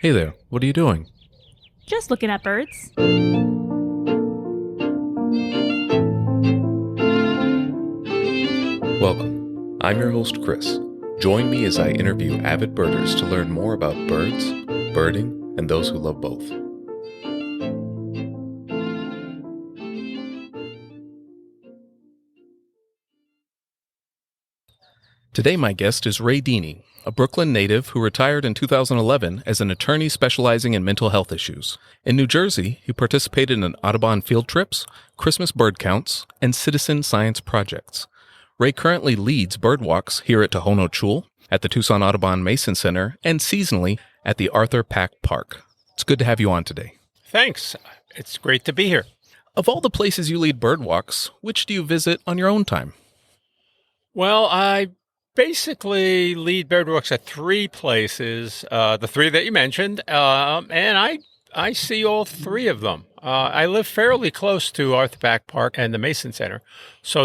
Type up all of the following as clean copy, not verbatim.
Hey there, what are you doing? Just looking at birds. Welcome. I'm your host, Chris. Join me as I interview avid birders to learn more about birds, birding, and those who love both. Today my guest is Ray Deeney, a Brooklyn native who retired in 2011 as an attorney specializing in mental health issues. In New Jersey, he participated in Audubon field trips, Christmas bird counts, and citizen science projects. Ray currently leads bird walks here at Tohono Chul, at the Tucson Audubon Mason Center, and seasonally at the Arthur Pack Park. It's good to have you on today. Thanks. It's great to be here. Of all the places you lead bird walks, which do you visit on your own time? Well, I basically lead bird walks at three places, the three that you mentioned, and I see all three of them. I live fairly close to Arthur Pack Park and the Mason Center, so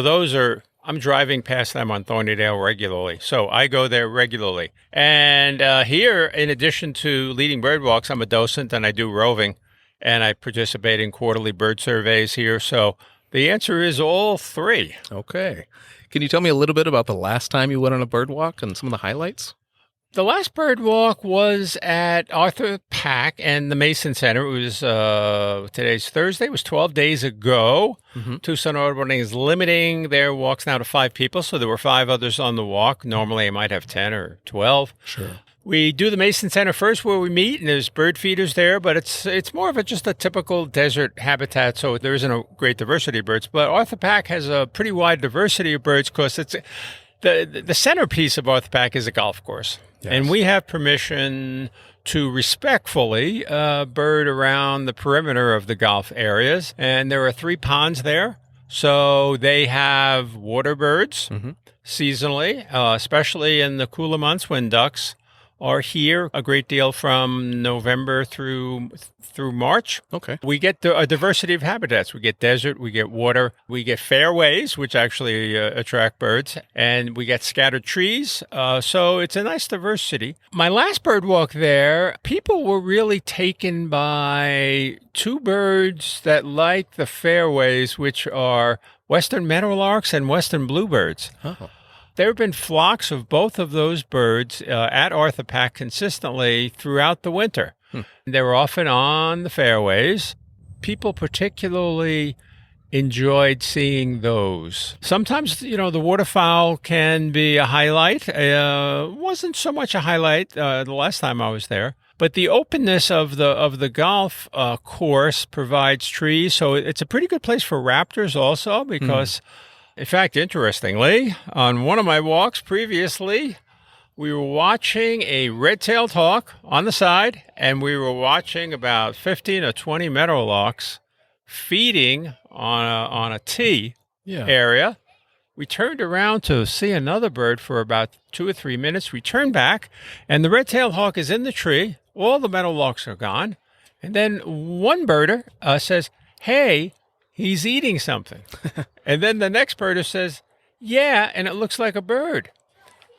I'm driving past them on Thornydale regularly, so I go there regularly. And here, in addition to leading bird walks, I'm a docent and I do roving, and I participate in quarterly bird surveys here, so the answer is all three. Okay. Can you tell me a little bit about the last time you went on a bird walk and some of the highlights? The last bird walk was at Arthur Pack and the Mason Center. It was, today's Thursday. It was 12 days ago. Mm-hmm. Tucson Audubon is limiting their walks now to 5 people, so there were 5 others on the walk. Normally, I might have 10 or 12. Sure. We do the Mason Center first where we meet, and there's bird feeders there, but it's more of just a typical desert habitat, so there isn't a great diversity of birds. But Arthur Pack has a pretty wide diversity of birds because it's the centerpiece of Arthur Pack is a golf course. Yes. And we have permission to respectfully bird around the perimeter of the golf areas, and there are 3 ponds there. So they have water birds seasonally, especially in the cooler months when ducks are here a great deal from November through March. Okay. We get a diversity of habitats. We get desert, we get water, we get fairways, which actually attract birds, and we get scattered trees. So it's a nice diversity. My last bird walk there, people were really taken by 2 birds that like the fairways, which are western meadowlarks and western bluebirds. Oh. There have been flocks of both of those birds at Arthur Pack consistently throughout the winter. They were often on the fairways. People particularly enjoyed seeing those. Sometimes, the waterfowl can be a highlight. Wasn't so much a highlight the last time I was there. But the openness of the golf course provides trees, so it's a pretty good place for raptors also because... In fact, interestingly, on one of my walks previously, we were watching a red-tailed hawk on the side, and we were watching about 15 or 20 meadowlarks feeding on a tee area. We turned around to see another bird for about 2 or 3 minutes. We turned back, and the red-tailed hawk is in the tree. All the meadowlarks are gone. And then one birder says, "Hey, he's eating something." And then the next birder says, "Yeah, and it looks like a bird."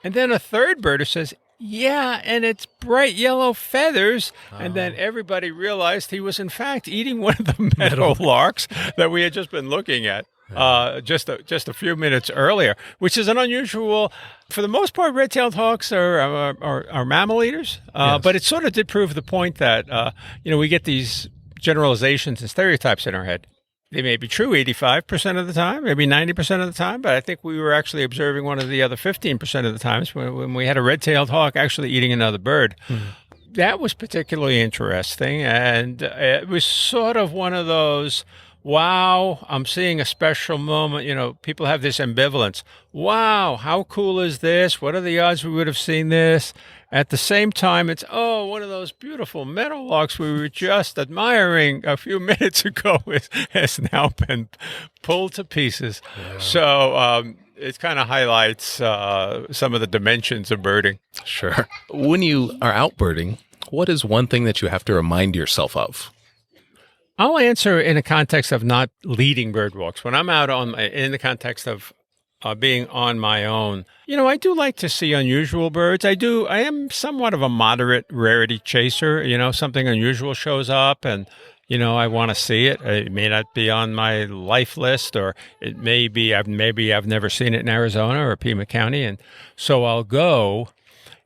And then a third birder says, "Yeah, and it's bright yellow feathers." And then everybody realized he was, in fact, eating one of the meadowlarks that we had just been looking at just a few minutes earlier, which is an unusual. For the most part, red-tailed hawks are mammal eaters, Yes. but it sort of did prove the point that, we get these generalizations and stereotypes in our head. They may be true 85% of the time, maybe 90% of the time, but I think we were actually observing one of the other 15% of the times when we had a red-tailed hawk actually eating another bird. That was particularly interesting, and it was sort of one of those, wow, I'm seeing a special moment. People have this ambivalence. Wow, how cool is this? What are the odds we would have seen this? At the same time, it's, one of those beautiful meadowlarks we were just admiring a few minutes ago has now been pulled to pieces. Yeah. So it kind of highlights some of the dimensions of birding. Sure. When you are out birding, what is one thing that you have to remind yourself of? I'll answer in the context of not leading bird walks. When I'm out in the context of being on my own. I do like to see unusual birds. I am somewhat of a moderate rarity chaser. Something unusual shows up and, I want to see it. It may not be on my life list, or it may be, maybe I've never seen it in Arizona or Pima County. And so I'll go.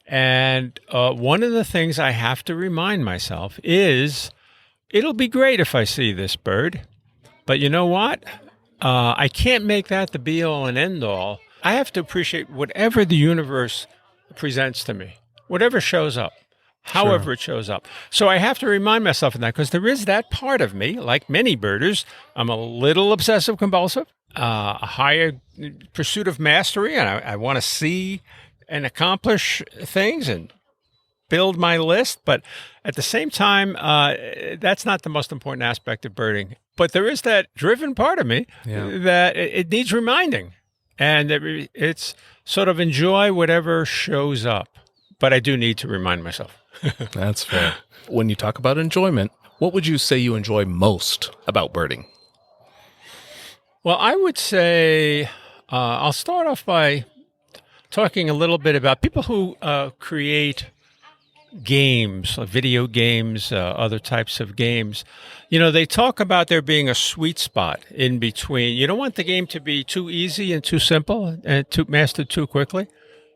And one of the things I have to remind myself is it'll be great if I see this bird. But you know what? I can't make that the be-all and end-all. I have to appreciate whatever the universe presents to me, whatever shows up, however it shows up. So I have to remind myself of that, because there is that part of me, like many birders. I'm a little obsessive-compulsive, a higher pursuit of mastery, and I want to see and accomplish things and build my list. But at the same time, that's not the most important aspect of birding. But there is that driven part of me that it needs reminding. And it's sort of enjoy whatever shows up. But I do need to remind myself. That's fair. When you talk about enjoyment, what would you say you enjoy most about birding? Well, I would say I'll start off by talking a little bit about people who create games, video games, other types of games. They talk about there being a sweet spot in between. You don't want the game to be too easy and too simple and mastered too quickly.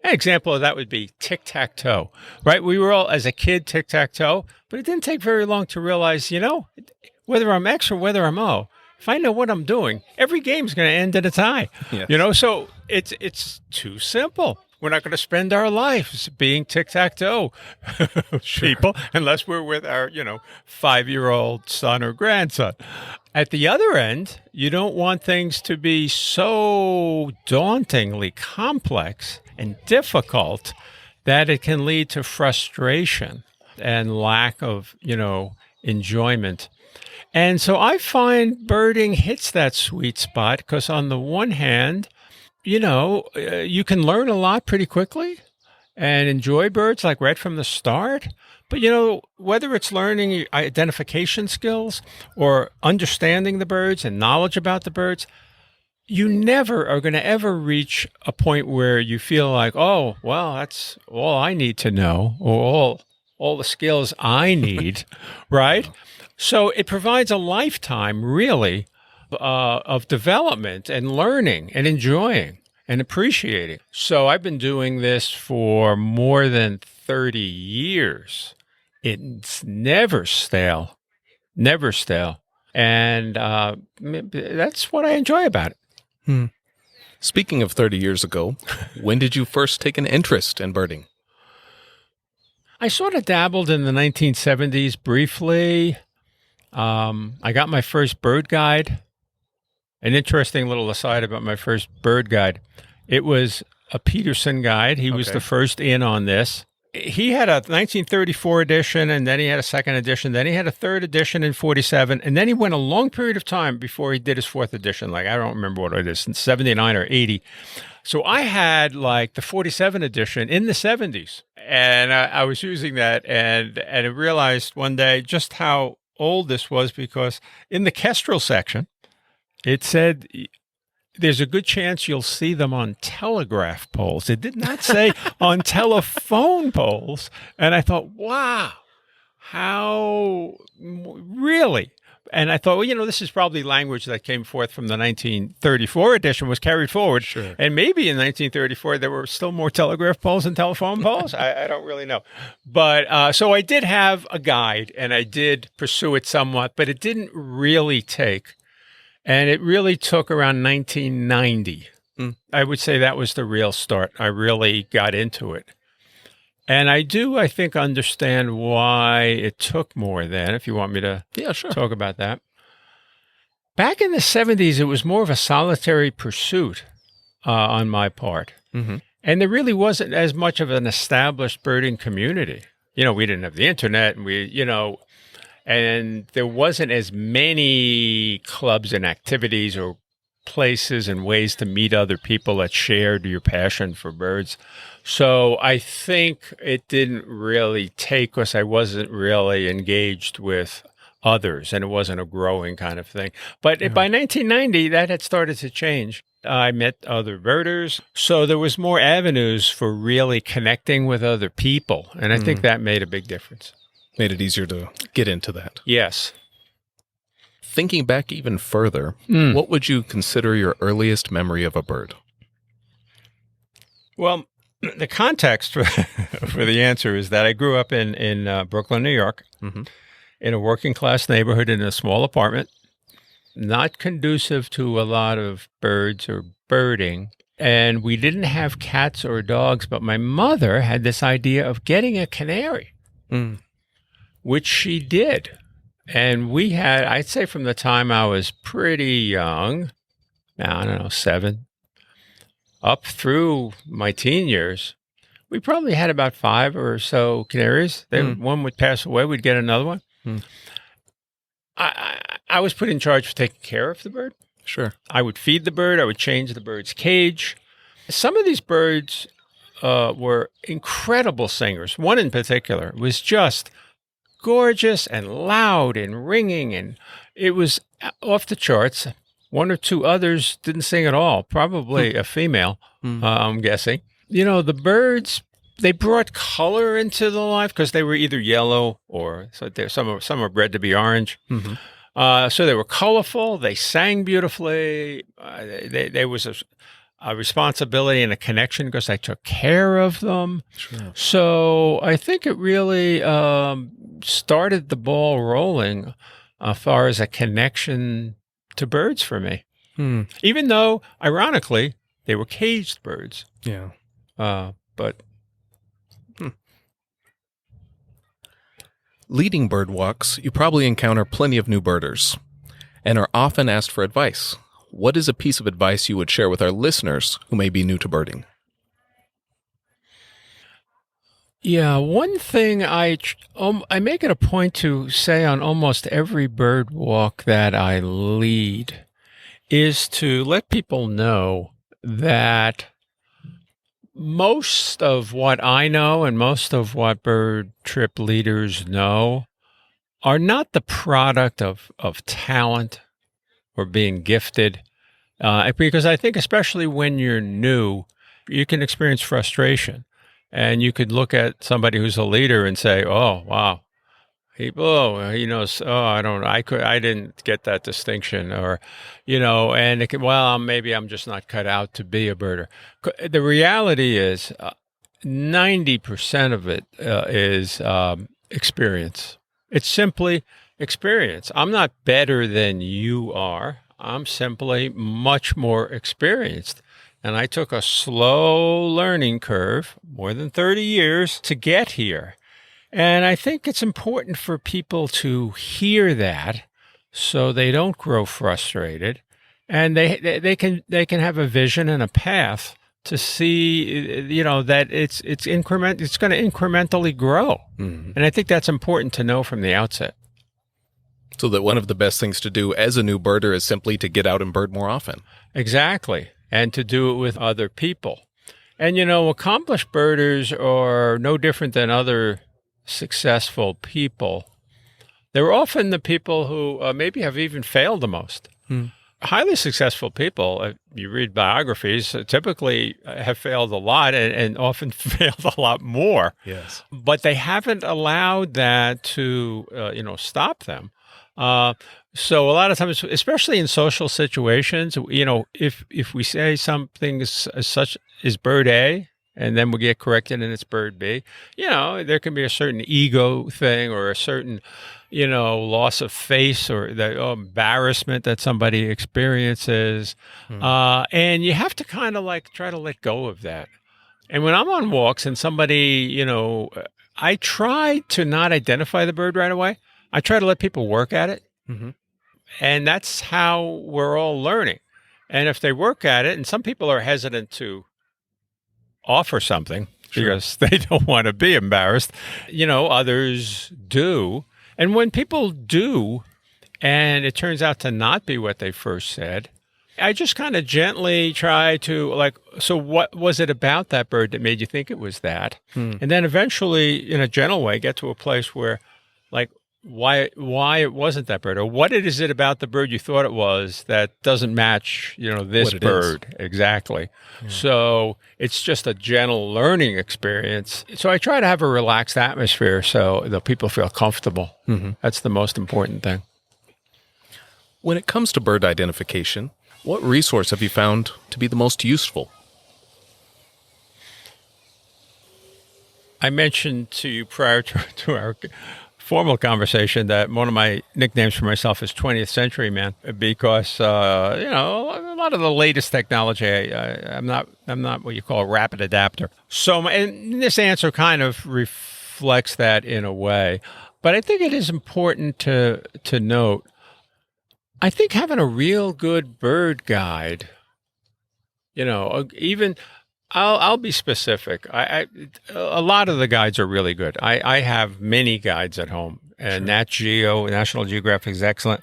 An example of that would be tic-tac-toe, right? We were all, as a kid, tic-tac-toe, but it didn't take very long to realize, whether I'm X or whether I'm O, if I know what I'm doing, every game's going to end in a tie. Yes. So it's too simple. We're not going to spend our lives being tic-tac-toe people, unless we're with our, 5-year-old son or grandson. At the other end, you don't want things to be so dauntingly complex and difficult that it can lead to frustration and lack of, enjoyment. And so I find birding hits that sweet spot because on the one hand, you can learn a lot pretty quickly and enjoy birds like right from the start. But, whether it's learning identification skills or understanding the birds and knowledge about the birds, you never are going to ever reach a point where you feel like, oh, well, that's all I need to know, or all the skills I need, right? So it provides a lifetime, really, of development and learning and enjoying and appreciating. So I've been doing this for more than 30 years. It's never stale, never stale. And that's what I enjoy about it. Speaking of 30 years ago, when did you first take an interest in birding? I sort of dabbled in the 1970s briefly. I got my first bird guide. An interesting little aside about my first bird guide. It was a Peterson guide. He was the first in on this. He had a 1934 edition, and then he had a second edition. Then he had a third edition in 47. And then he went a long period of time before he did his fourth edition. Like, I don't remember what it is, in 79 or 80. So I had like the 47 edition in the 70s. And I was using that and I realized one day just how old this was, because in the kestrel section, it said there's a good chance you'll see them on telegraph poles. It did not say on telephone poles. And I thought, wow, how really? And I thought, well, this is probably language that came forth from the 1934 edition, was carried forward. Sure. And maybe in 1934, there were still more telegraph poles than telephone poles. I don't really know. But so I did have a guide, and I did pursue it somewhat, but it didn't really take. And it really took around 1990. I would say that was the real start. I really got into it. And I think, understand why it took more then, if you want me to talk about that. Back in the 70s, it was more of a solitary pursuit on my part. Mm-hmm. And there really wasn't as much of an established birding community. We didn't have the internet, and and there wasn't as many clubs and activities or places and ways to meet other people that shared your passion for birds. So I think it didn't really take, because I wasn't really engaged with others, and it wasn't a growing kind of thing. But by 1990, that had started to change. I met other birders. So there was more avenues for really connecting with other people. And I think that made a big difference. Made it easier to get into that. Yes. Thinking back even further, what would you consider your earliest memory of a bird? Well, the context for the answer is that I grew up in Brooklyn, New York, in a working class neighborhood in a small apartment, not conducive to a lot of birds or birding. And we didn't have cats or dogs, but my mother had this idea of getting a canary, which she did. And we had, I'd say from the time I was pretty young, I don't know, 7, up through my teen years, we probably had about 5 or so canaries. One would pass away, we'd get another one. I was put in charge of taking care of the bird. Sure. I would feed the bird. I would change the bird's cage. Some of these birds were incredible singers. One in particular was just gorgeous and loud and ringing, and it was off the charts. 1 or 2 others didn't sing at all, probably a female, I'm guessing. The birds, they brought color into the life because they were either yellow or some are bred to be orange. So they were colorful. They sang beautifully. There was a responsibility and a connection because I took care of them. Sure. So I think it really started the ball rolling as far as a connection to birds for me. Even though, ironically, they were caged birds. Yeah. But leading bird walks, you probably encounter plenty of new birders and are often asked for advice. What is a piece of advice you would share with our listeners who may be new to birding? Yeah, one thing I make it a point to say on almost every bird walk that I lead is to let people know that most of what I know and most of what bird trip leaders know are not the product of talent or being gifted. Because I think especially when you're new, you can experience frustration. And you could look at somebody who's a leader and say, "Oh, wow, he knows. Oh, I didn't get that distinction," or, and it could, maybe I'm just not cut out to be a birder. The reality is, 90% of it is experience. It's simply experience. I'm not better than you are. I'm simply much more experienced. And I took a slow learning curve, more than 30 years, to get here. And I think it's important for people to hear that so they don't grow frustrated. And they can have a vision and a path to see, that it's going to incrementally grow. And I think that's important to know from the outset. So that one of the best things to do as a new birder is simply to get out and bird more often. Exactly. And to do it with other people. And, accomplished birders are no different than other successful people. They're often the people who maybe have even failed the most. Highly successful people, you read biographies, typically have failed a lot and often failed a lot more. Yes. But they haven't allowed that to, stop them. So a lot of times, especially in social situations, if we say something as such as bird A, and then we get corrected and it's bird B, there can be a certain ego thing or a certain, loss of face or the embarrassment that somebody experiences. And you have to kind of try to let go of that. And when I'm on walks and somebody, I try to not identify the bird right away. I try to let people work at it. And that's how we're all learning. And if they work at it, and some people are hesitant to offer something because they don't want to be embarrassed, others do. And when people do, and it turns out to not be what they first said, I just kind of gently try to so what was it about that bird that made you think it was that? And then eventually, in a gentle way, get to a place where why it wasn't that bird, or what is it about the bird you thought it was that doesn't match, this bird exactly. Yeah. So it's just a gentle learning experience. So I try to have a relaxed atmosphere so the people feel comfortable. Mm-hmm. That's the most important thing. When it comes to bird identification, what resource have you found to be the most useful? I mentioned to you prior to our formal conversation that one of my nicknames for myself is 20th Century Man, because a lot of the latest technology, I'm not what you call a rapid adapter. So, and this answer kind of reflects that in a way. But I think it is important to note, I think having a real good bird guide, even I'll be specific. A lot of the guides are really good. I have many guides at home, and sure. National Geographic is excellent.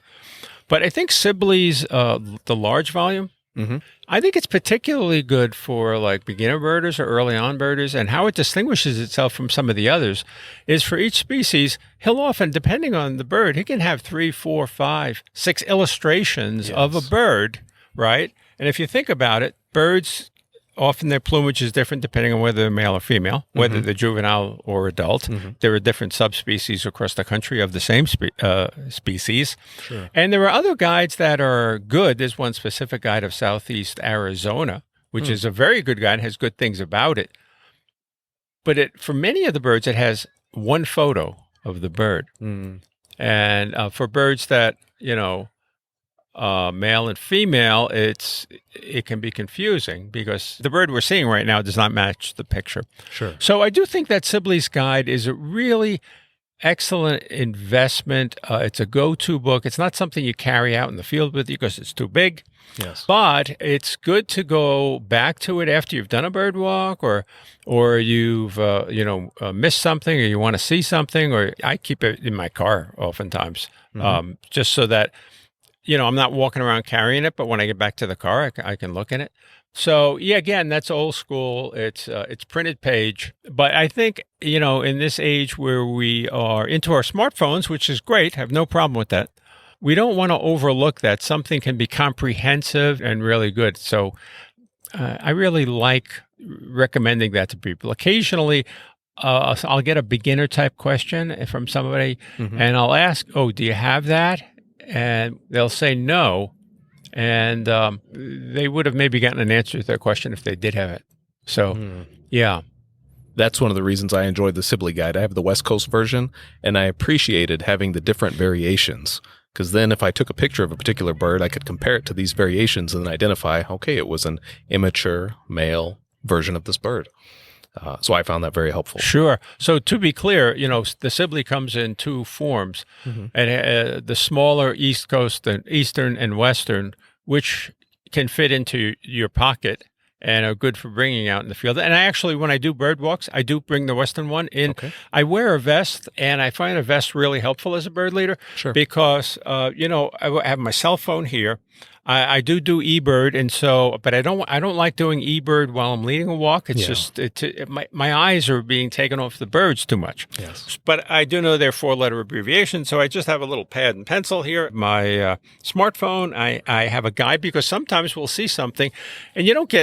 But I think Sibley's, the large volume, mm-hmm. I think it's particularly good for like beginner birders or early on birders. And how it distinguishes itself from some of the others is for each species, he'll often, depending on the bird, he can have 3, 4, 5, 6 illustrations of a bird, right? And if you think about it, birds, often their plumage is different depending on whether they're male or female, whether mm-hmm. they're juvenile or adult. Mm-hmm. There are different subspecies across the country of the same species. Sure. And there are other guides that are good. There's one specific guide of Southeast Arizona, which is a very good guide, has good things about it. But for many of the birds, it has one photo of the bird. Mm. And for birds that, male and female, it can be confusing because the bird we're seeing right now does not match the picture. Sure. So I do think that Sibley's Guide is a really excellent investment. It's a go-to book. It's not something you carry out in the field with you because it's too big. Yes. But it's good to go back to it after you've done a bird walk or you've missed something or you want to see something, or I keep it in my car oftentimes, just so that I'm not walking around carrying it, but when I get back to the car, I can look at it. So, again, that's old school. It's printed page. But I think, in this age where we are into our smartphones, which is great, have no problem with that, we don't want to overlook that something can be comprehensive and really good. So I really like recommending that to people. Occasionally, I'll get a beginner type question from somebody, and I'll ask, do you have that? And they'll say no, and they would have maybe gotten an answer to their question if they did have it. So, yeah. That's one of the reasons I enjoyed the Sibley Guide. I have the West Coast version, and I appreciated having the different variations, because then if I took a picture of a particular bird, I could compare it to these variations and then identify, okay, it was an immature male version of this bird. So I found that very helpful. Sure. So to be clear, the Sibley comes in 2 forms, and the smaller East Coast, and Eastern and Western, which can fit into your pocket and are good for bringing out in the field. And I actually, when I do bird walks, I do bring the Western one in. Okay. I wear a vest, and I find a vest really helpful as a bird leader because, I have my cell phone here. I do eBird, and so, but I don't like doing eBird while I'm leading a walk. It's just my eyes are being taken off the birds too much. Yes. But I do know they're 4-letter abbreviations, so I just have a little pad and pencil here. My smartphone, I have a guide because sometimes we'll see something, and you don't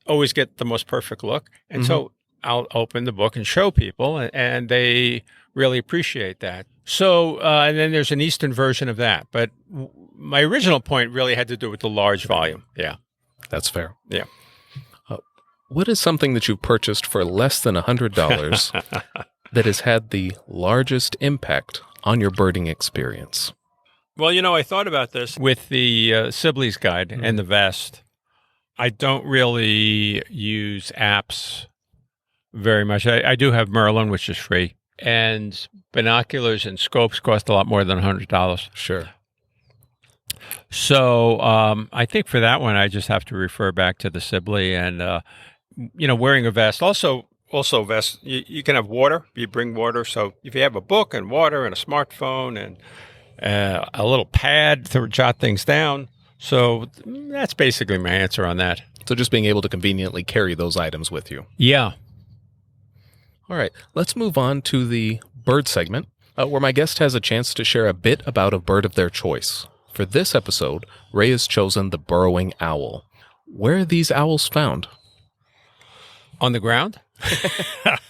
always get the most perfect look, and so I'll open the book and show people, and they really appreciate that. So, and then there's an Eastern version of that, but my original point really had to do with the large volume. Yeah. That's fair. Yeah. What is something that you've purchased for less than $100 that has had the largest impact on your birding experience? Well, I thought about this with the Sibley's Guide and the vest. I don't really use apps very much. I do have Merlin, which is free, and binoculars and scopes cost a lot more than $100. Sure. So I think for that one, I just have to refer back to the Sibley and, wearing a vest. Also vest, you can have water. You bring water. So if you have a book and water and a smartphone and a little pad to jot things down. So that's basically my answer on that. So just being able to conveniently carry those items with you. Yeah. All right. Let's move on to the bird segment. where my guest has a chance to share a bit about a bird of their choice. For this episode, Ray has chosen the burrowing owl. Where are these owls found? On the ground?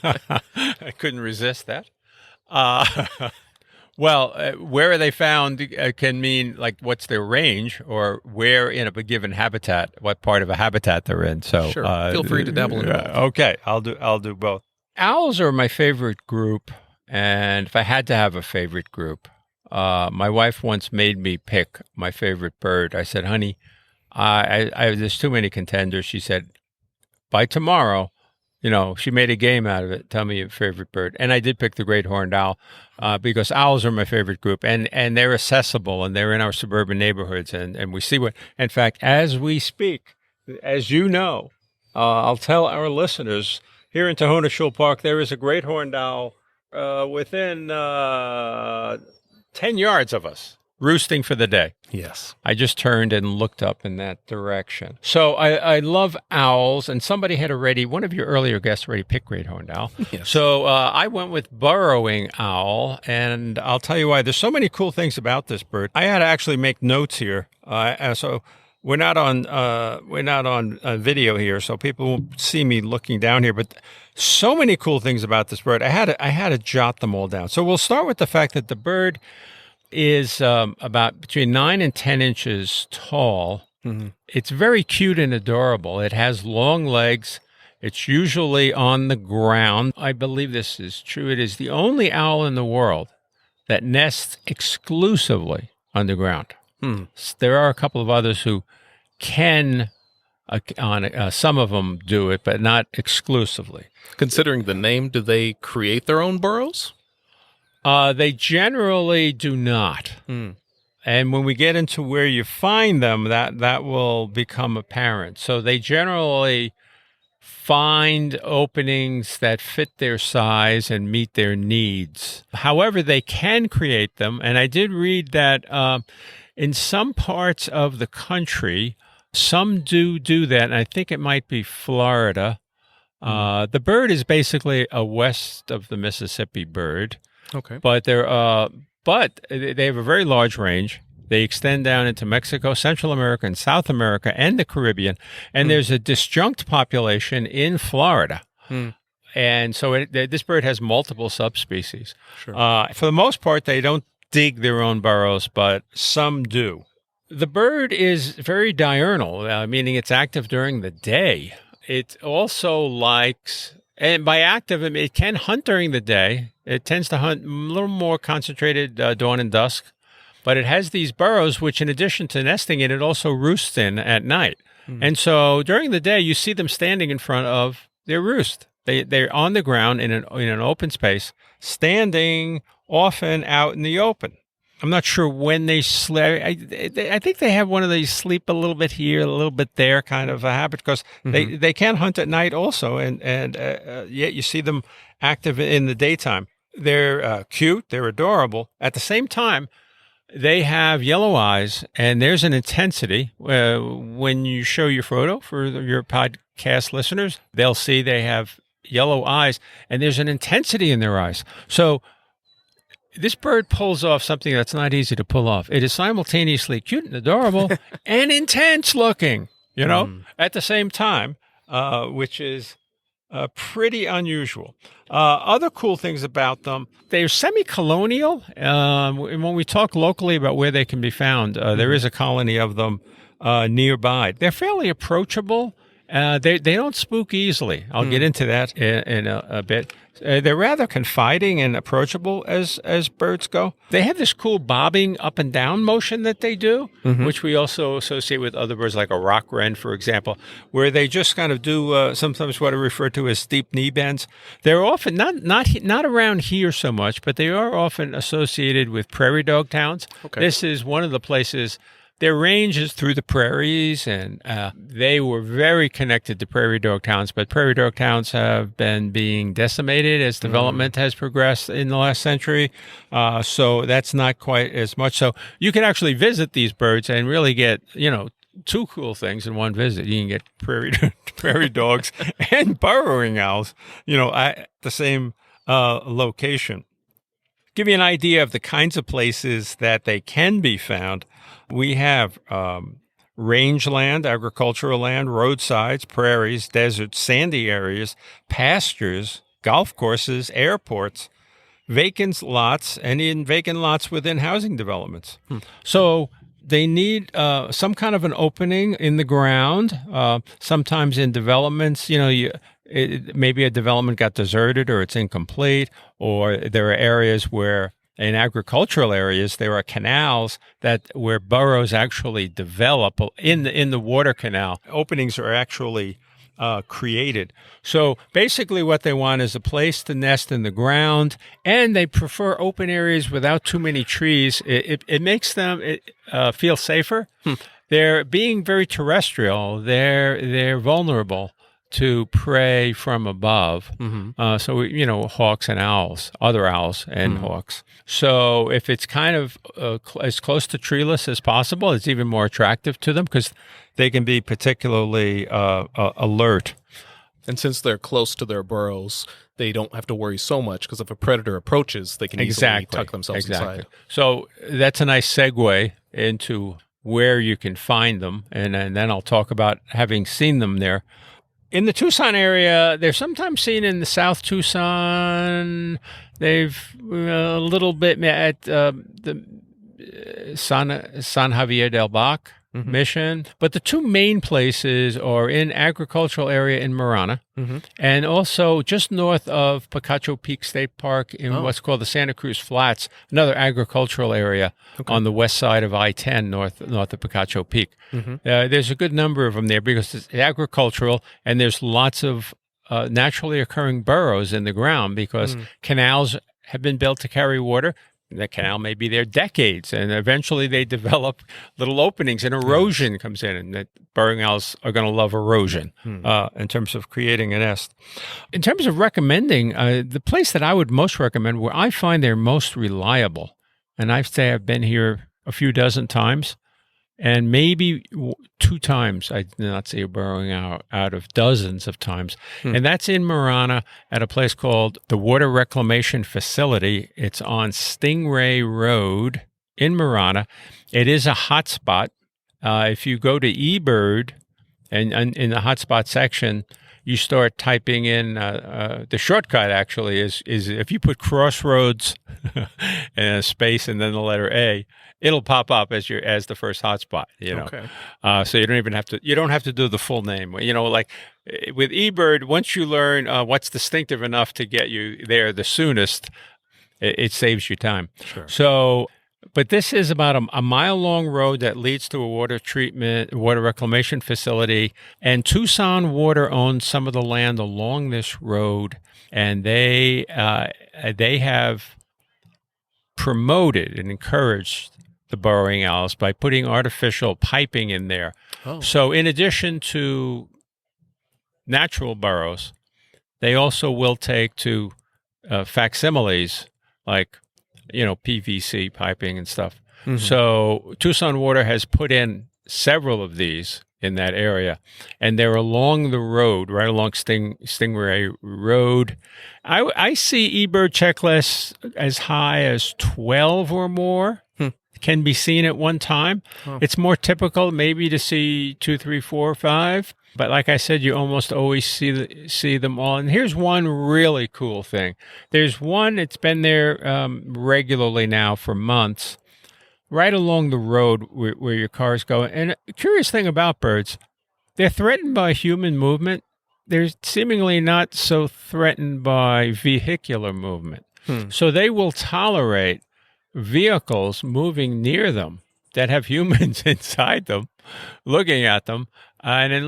I couldn't resist that. Well, where are they found can mean like what's their range, or where in a given habitat, what part of a habitat they're in. So Sure. Feel free to dabble in both. Okay, I'll do both. Owls are my favorite group, and if I had to have a favorite group, my wife once made me pick my favorite bird. I said, "Honey, there's too many contenders." She said, "By tomorrow." She made a game out of it. Tell me your favorite bird. And I did pick the great horned owl because owls are my favorite group. And they're accessible, and they're in our suburban neighborhoods. And we see in fact, as we speak, as you know, I'll tell our listeners, here in Tohono Shul Park, there is a great horned owl within 10 yards of us, roosting for the day. Yes. I just turned and looked up in that direction. So I love owls, and one of your earlier guests already picked great horned owl. Yes. So I went with burrowing owl, and I'll tell you why. There's so many cool things about this bird. I had to actually make notes here. So we're not on video here, so people won't see me looking down here, but so many cool things about this bird. I had to jot them all down. So we'll start with the fact that the bird is about between 9 and 10 inches tall. Mm-hmm. It's very cute and adorable. It has long legs. It's usually on the ground. I believe this is true. It is the only owl in the world that nests exclusively underground. There are a couple of others who can, some of them do it, but not exclusively. Considering the name, do they create their own burrows? They generally do not. And when we get into where you find them, that will become apparent. So they generally find openings that fit their size and meet their needs. However, they can create them. And I did read that in some parts of the country, some do that. And I think it might be Florida. The bird is basically a west of the Mississippi bird. Okay. But they have a very large range. They extend down into Mexico, Central America, and South America, and the Caribbean. And there's a disjunct population in Florida. And so this bird has multiple subspecies. Sure. For the most part, they don't dig their own burrows, but some do. The bird is very diurnal, meaning it's active during the day. It also likes... And by active, I mean, it can hunt during the day. It tends to hunt a little more concentrated dawn and dusk. But it has these burrows, which in addition to nesting in, it also roosts in at night. And so during the day, you see them standing in front of their roost. They're on the ground in an open space, standing often out in the open. I'm not sure when they sleep. I think they have one of these sleep a little bit here, a little bit there kind of a habit, because they can hunt at night also, and yet you see them active in the daytime. They're cute, they're adorable. At the same time, they have yellow eyes, and there's an intensity. When you show your photo for your podcast listeners, they'll see they have yellow eyes, and there's an intensity in their eyes. So this bird pulls off something that's not easy to pull off. It is simultaneously cute and adorable and intense looking, at the same time, which is pretty unusual. Other cool things about them, they're semi-colonial. When we talk locally about where they can be found, there is a colony of them nearby. They're fairly approachable. They don't spook easily. I'll get into that in a bit. They're rather confiding and approachable as birds go. They have this cool bobbing up and down motion that they do, which we also associate with other birds like a rock wren, for example, where they just kind of do sometimes what are referred to as steep knee bends. They're often not around here so much, but they are often associated with prairie dog towns. Okay. This is one of the places. Their range is through the prairies, and they were very connected to prairie dog towns, but prairie dog towns have been being decimated as development has progressed in the last century, so that's not quite as much. So you can actually visit these birds and really get, two cool things in one visit. You can get prairie dogs and burrowing owls, at the same location. give you an idea of the kinds of places that they can be found, we have rangeland, agricultural land, roadsides, prairies, deserts, sandy areas, pastures, golf courses, airports, vacant lots, and in vacant lots within housing developments. So they need some kind of an opening in the ground. Sometimes in developments, maybe a development got deserted or it's incomplete, or there are areas where in agricultural areas, there are canals where burrows actually develop in the water canal. Openings are actually created. So basically what they want is a place to nest in the ground, and they prefer open areas without too many trees. It makes them feel safer. They're being very terrestrial. They're vulnerable to prey from above. So, hawks and owls, other owls and hawks. So if it's kind of as close to treeless as possible, it's even more attractive to them because they can be particularly alert. And since they're close to their burrows, they don't have to worry so much because if a predator approaches, they can easily tuck themselves inside. So that's a nice segue into where you can find them. And then I'll talk about having seen them there. In the Tucson area, they're sometimes seen in the South Tucson. They've a little bit at the San Javier del Bac Mission. But the two main places are in agricultural area in Marana and also just north of Picacho Peak State Park in what's called the Santa Cruz Flats, another agricultural area on the west side of I-10 north of Picacho Peak. There's a good number of them there because it's agricultural and there's lots of naturally occurring burrows in the ground because canals have been built to carry water. The canal may be there decades, and eventually they develop little openings, and erosion comes in, and the burrowing owls are going to love erosion in terms of creating a nest. In terms of recommending, the place that I would most recommend, where I find they're most reliable, and I'd say I've been here a few dozen times, and maybe 2 times I did not see a burrowing owl out of dozens of times. And that's in Marana at a place called the Water Reclamation Facility. It's on Stingray Road in Marana. It is a hotspot. If you go to eBird and in the hotspot section, you start typing in the shortcut actually is if you put Crossroads and a space and then the letter A, it'll pop up as the first hotspot, Okay. So you don't have to do the full name. Like with eBird, once you learn what's distinctive enough to get you there the soonest, it saves you time. Sure. So, but this is about a mile-long road that leads to a water reclamation facility, and Tucson Water owns some of the land along this road, and they have promoted and encouraged the burrowing owls by putting artificial piping in there. So in addition to natural burrows, they also will take to facsimiles like PVC piping and stuff. So Tucson Water has put in several of these in that area, and they're along the road, right along Stingray Road. I see eBird checklists as high as 12 or more can be seen at one time. It's more typical maybe to see 2, 3, 4, 5. But like I said, you almost always see them all. And here's one really cool thing. There's one, it's been there regularly now for months, right along the road where your cars go. And a curious thing about birds, they're threatened by human movement. They're seemingly not so threatened by vehicular movement. So they will tolerate vehicles moving near them that have humans inside them, looking at them. And as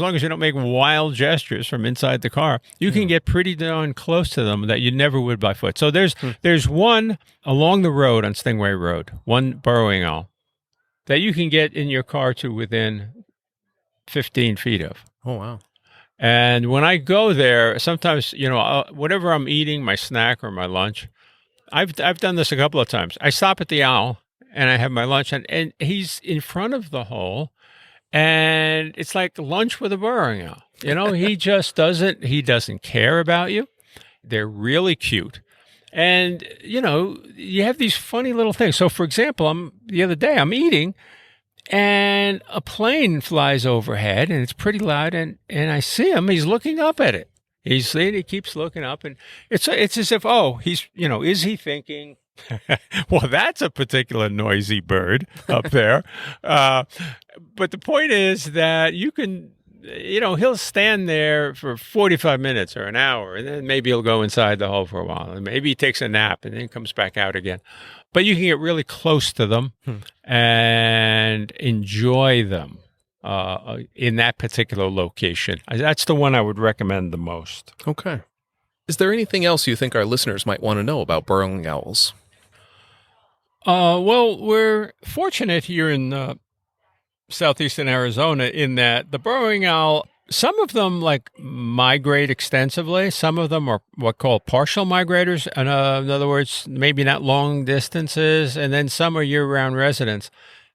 long as you don't make wild gestures from inside the car, you can get pretty darn close to them that you never would by foot. So there's one along the road on Stingray Road, one burrowing owl that you can get in your car to within 15 feet of. Oh, wow. And when I go there, sometimes, whatever I'm eating, my snack or my lunch, I've done this a couple of times. I stop at the owl and I have my lunch, and he's in front of the hole, and it's like lunch with a burrowing owl. He just doesn't care about you. They're really cute. And, you have these funny little things. So, for example, the other day I'm eating and a plane flies overhead and it's pretty loud. And I see him. He's looking up at it. He keeps looking up, and it's as if, he's, is he thinking, well, that's a particular noisy bird up there. But the point is that you can, he'll stand there for 45 minutes or an hour, and then maybe he'll go inside the hole for a while, and maybe he takes a nap and then comes back out again. But you can get really close to them and enjoy them. In that particular location. That's the one I would recommend the most. Okay. Is there anything else you think our listeners might want to know about burrowing owls? Well, we're fortunate here in southeastern Arizona in that the burrowing owl, some of them migrate extensively. Some of them are what called partial migrators. In other words, maybe not long distances. And then some are year-round residents.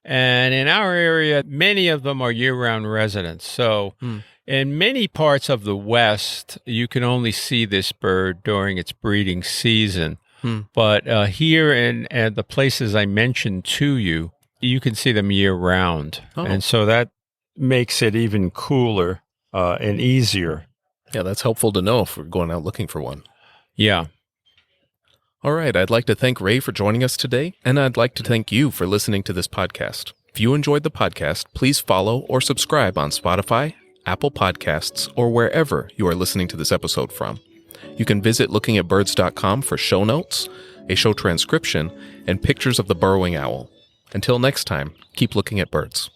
And in our area, many of them are year-round residents. So in many parts of the West, you can only see this bird during its breeding season. But here in the places I mentioned to you, you can see them year-round. Oh. And so that makes it even cooler and easier. Yeah, that's helpful to know if we're going out looking for one. Yeah. All right, I'd like to thank Ray for joining us today, and I'd like to thank you for listening to this podcast. If you enjoyed the podcast, please follow or subscribe on Spotify, Apple Podcasts, or wherever you are listening to this episode from. You can visit lookingatbirds.com for show notes, a show transcription, and pictures of the burrowing owl. Until next time, keep looking at birds.